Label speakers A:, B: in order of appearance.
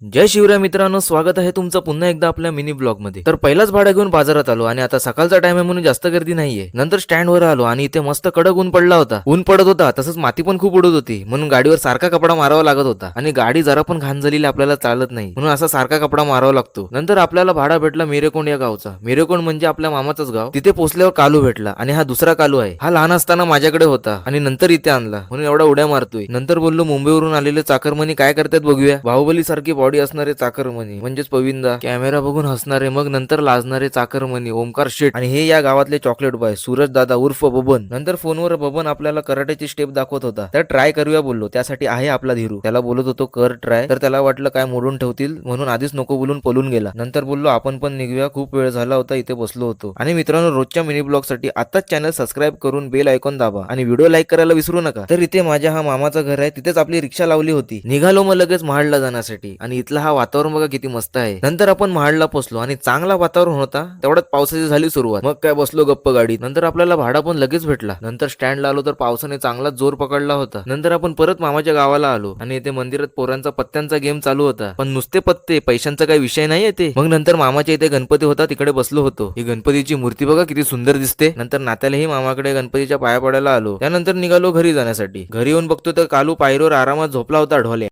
A: जय शिवराय मित्रांनो, स्वागत आहे तुमचं पुन्हा एकदा आपल्या मिनी ब्लॉग मध्ये. तर पहिलाच भाडा घेऊन बाजारात आलो आणि आता सकाळचा टाइम आहे म्हणून जास्त गर्दी नाहीये. नंतर स्टँड वर आलो आणि इथे मस्त कडक ऊन पडला होता. ऊन पडत होता तसंच माती पण खूप उडत होती, म्हणून गाडीवर सारखा कपडा मारावा लागत होता आणि गाडी जरा पण घाण झालेली आपल्याला चालत नाही, म्हणून असा सारखा कपडा मारावा लागतो. नंतर आपल्याला भाडा भेटला मिरेकोंड या गावचा. मिरेकोंड म्हणजे आपल्या मामाचंच गाव. तिथे पोहोचल्यावर कालू भेटला आणि हा दुसरा कालू आहे. हा लहान असताना माझ्याकडे होता आणि नंतर इथे आणला म्हणून एवढा उड्या मारतोय. नंतर बोललो मुंबईवरून आलेले चाकरमनी काय करतात बघूया. बाहुबली सारखी बॉडी असणारे चाकरमनी म्हणजेच पविंदा, कॅमेरा बघून हसणारे मग नंतर लाजणारे चाकरमनी ओमकार शेठ आणि हे या गावातले चॉकलेट बॉय सूरज दादा उर्फ बबन. नंतर फोनवर बबन आपल्याला कराटेची स्टेप दाखवत होता. तर ट्राय करूया बोललो. त्यासाठी आहे आपला धीरू. त्याला बोलत होतो कर ट्राय, तर त्याला वाटलं काय मोडून ठेवतील म्हणून आधीच नको बोलून पळून गेला. नंतर बोललो आपण पण निघूया, खूप वेळ झाला होता इथे बसलो होतो. आणि मित्रांनो, रोजच्या मिनी ब्लॉग साठी आताच चॅनल सबस्क्राईब करून बेल आयकॉन दाबा आणि व्हिडिओ लाईक करायला विसरू नका. तर इथे माझ्या हा मामाचं घर आहे, तिथेच आपली रिक्षा लावली होती. निघालो मग लगेच महाडला जाण्यासाठी आणि इथलं हा वातावरण बघा किती मस्त आहे. नंतर आपण महाडला पोहोचलो आणि चांगला वातावरण होता. तेवढ्यात पावसाची झाली सुरुवात. मग काय बसलो गप्प गाडीत. नंतर आपल्याला भाडा पण लगेच भेटला. नंतर स्टँडला आलो तर पावसाने चांगला जोर पकडला होता. नंतर आपण परत मामाच्या गावाला आलो आणि इथे मंदिरात पोरांचा पत्त्यांचा गेम चालू होता, पण नुसते पत्ते, पैशांचा काही विषय नाही येते. मग नंतर मामाच्या इथे गणपती होता, तिकडे बसलो होतो. ही गणपतीची मूर्ती बघा किती सुंदर दिसते. नंतर नात्यालाही मामाकडे गणपतीच्या पाया पडायला आलो. त्यानंतर निघालो घरी जाण्यासाठी. घरी येऊन बघतो तर कालू पायरीवर आरामात झोपला होता ढोले.